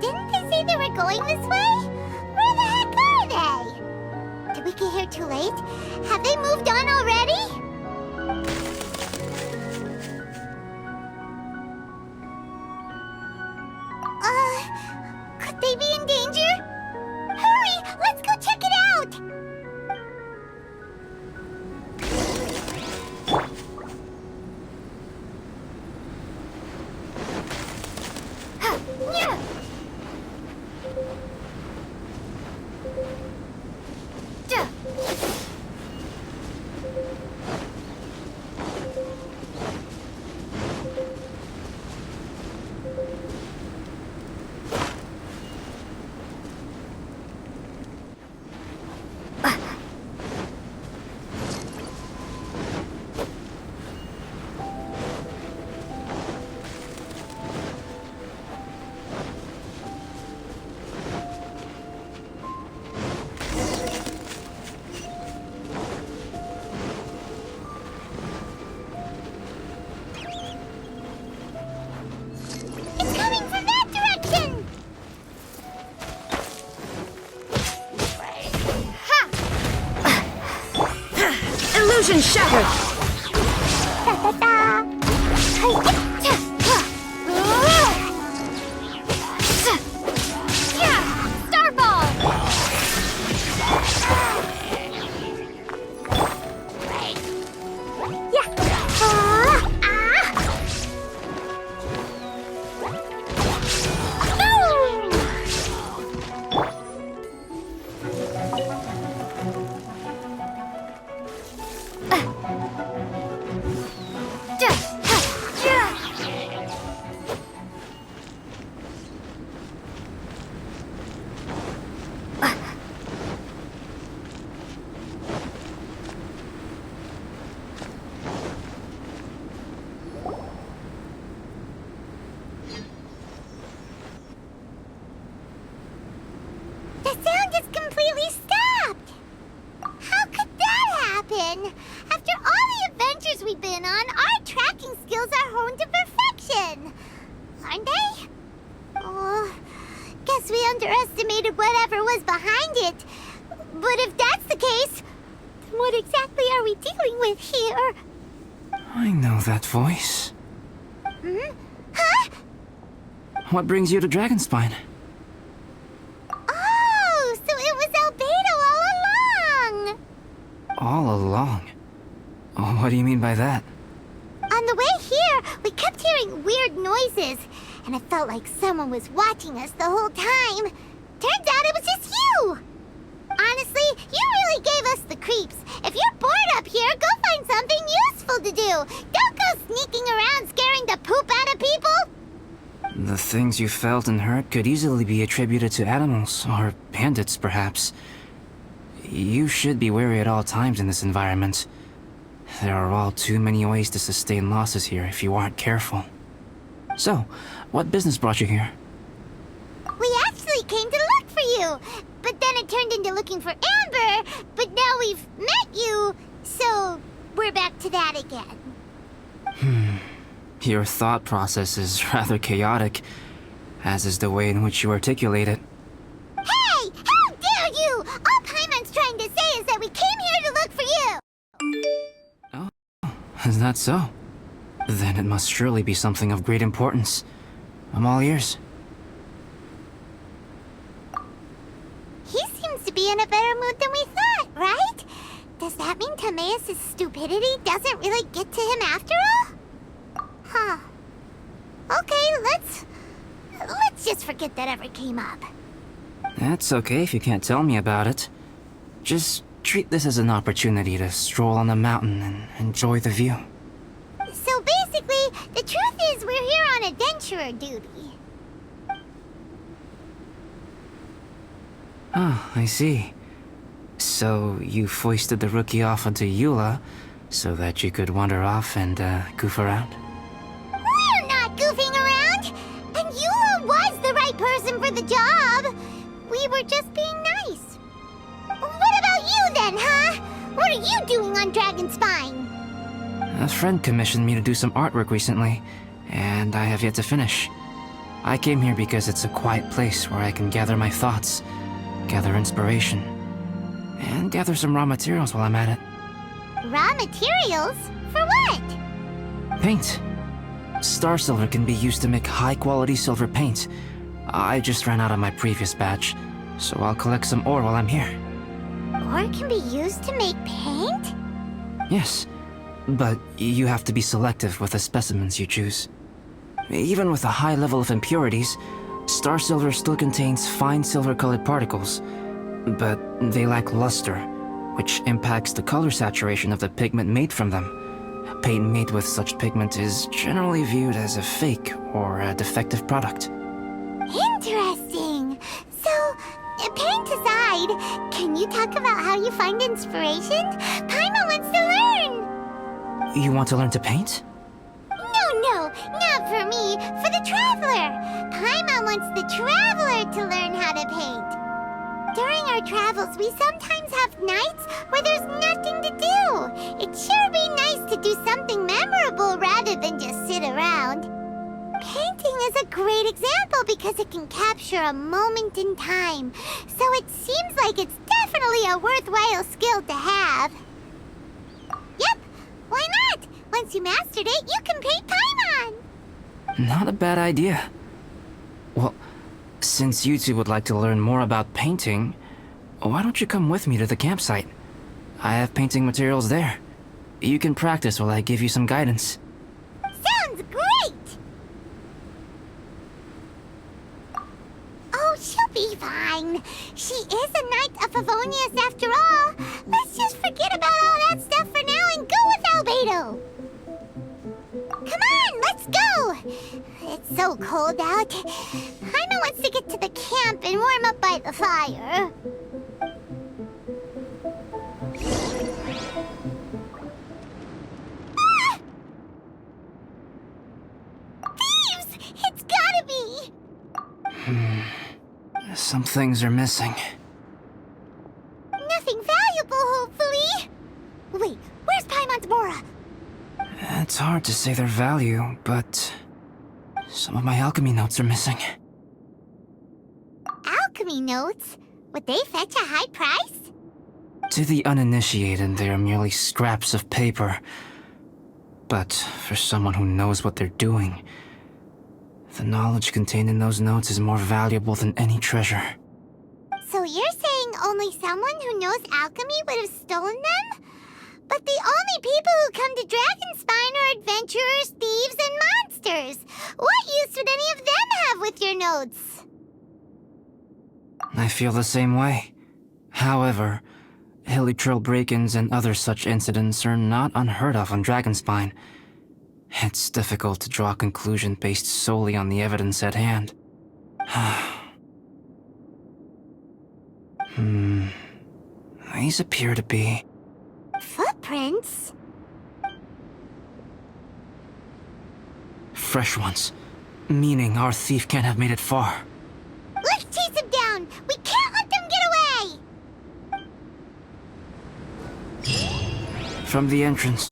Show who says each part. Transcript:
Speaker 1: Didn't they say they were going this way? Where the heck are they? Did we get here too late? Have they moved on already? Could they be in danger? Hurry! Let's go check it out!
Speaker 2: Illusion shattered!
Speaker 1: The sound just completely stopped! How could that happen? After all the adventures we've been on, our tracking skills are honed to perfection! Aren't they? Oh, guess we underestimated whatever was behind it. But if that's the case, then what exactly are we dealing with here?
Speaker 3: I know that voice.
Speaker 1: Hmm? Huh?
Speaker 3: What brings you to Dragonspine?
Speaker 1: Oh, so it was Albedo all along!
Speaker 3: All along? Oh, what do you mean by that?
Speaker 1: On the way here, we kept hearing weird noises, and it felt like someone was watching us the whole time. Turns out it was just you! Honestly, you really gave us the creeps. If you're bored up here, go find something useful to do. Don't go sneaking around scaring the poop out of people!
Speaker 3: The things you felt and heard could easily be attributed to animals, or bandits, perhaps. You should be wary at all times in this environment. There are all too many ways to sustain losses here if you aren't careful. So, what business brought you here?
Speaker 1: We actually came to look for you, but then it turned into looking for Amber, but now we've met you, so we're back to that again.
Speaker 3: Your thought process is rather chaotic, as is the way in which you articulate it.
Speaker 1: Hey! How dare you! All Paimon's trying to say is that we came here to look for you!
Speaker 3: Oh, is that so? Then it must surely be something of great importance. I'm all ears.
Speaker 1: He seems to be in a better mood than we thought, right? Does that mean Timaeus' stupidity doesn't really get to him after all? Huh. Okay, let's just forget that ever came up.
Speaker 3: That's okay if you can't tell me about it. Just treat this as an opportunity to stroll on the mountain and enjoy the view.
Speaker 1: So basically, the truth is we're here on adventurer duty.
Speaker 3: Ah, I see. So you foisted the rookie off onto Eula so that you could wander off and goof around?
Speaker 1: We're not goofing around! And Eula was the right person for the job! We were just being nice. What about you then, huh? What are you doing on Dragonspine?
Speaker 3: A friend commissioned me to do some artwork recently, and I have yet to finish. I came here because it's a quiet place where I can gather my thoughts, gather inspiration, and gather some raw materials while I'm at it.
Speaker 1: Raw materials? For what?
Speaker 3: Paint. Star silver can be used to make high-quality silver paint. I just ran out of my previous batch, so I'll collect some ore while I'm here.
Speaker 1: Ore can be used to make paint?
Speaker 3: Yes, but you have to be selective with the specimens you choose. Even with a high level of impurities, star silver still contains fine silver-colored particles, but they lack luster, which impacts the color saturation of the pigment made from them. Paint made with such pigment is generally viewed as a fake or a defective product.
Speaker 1: Interesting. So, paint aside, can you talk about how you find inspiration? Paimon wants to learn.
Speaker 3: You want to learn to paint?
Speaker 1: No, not for me. For the traveler. Paimon wants the traveler to learn how to paint. During our travels, we sometimes have nights where there's nothing to do. It'd sure be nice to do something memorable rather than just sit around. Painting is a great example because it can capture a moment in time. So it seems like it's definitely a worthwhile skill to have. Yep, why not? Once you mastered it, you can paint Paimon.
Speaker 3: Not a bad idea. Well, since you two would like to learn more about painting, why don't you come with me to the campsite? I have painting materials there. You can practice while I give you some guidance.
Speaker 1: Sounds great! Oh, she'll be fine. She is a Knight of Favonius after all. Let's just forget about all that stuff for now and go with Albedo. Come on, let's go! It's so cold out. Paimon wants to get to the camp and warm up by the fire. Ah! Thieves! It's gotta be!
Speaker 3: Some things are missing.
Speaker 1: Nothing valuable, hopefully. Wait, where's Paimon's Mora?
Speaker 3: It's hard to say their value, but some of my alchemy notes are missing.
Speaker 1: Alchemy notes? Would they fetch a high price?
Speaker 3: To the uninitiated, they are merely scraps of paper. But for someone who knows what they're doing, the knowledge contained in those notes is more valuable than any treasure.
Speaker 1: So you're saying only someone who knows alchemy would have stolen them? But the only people who come to Dragonspine are adventurers, thieves, and monsters. What use would any of them have with your notes?
Speaker 3: I feel the same way. However, hilly trail break-ins and other such incidents are not unheard of on Dragonspine. It's difficult to draw a conclusion based solely on the evidence at hand. These appear to be...
Speaker 1: Footprints?
Speaker 3: fresh ones. Meaning our thief can't have made it far.
Speaker 1: Let's chase him down! We can't let them get away!
Speaker 3: From the entrance,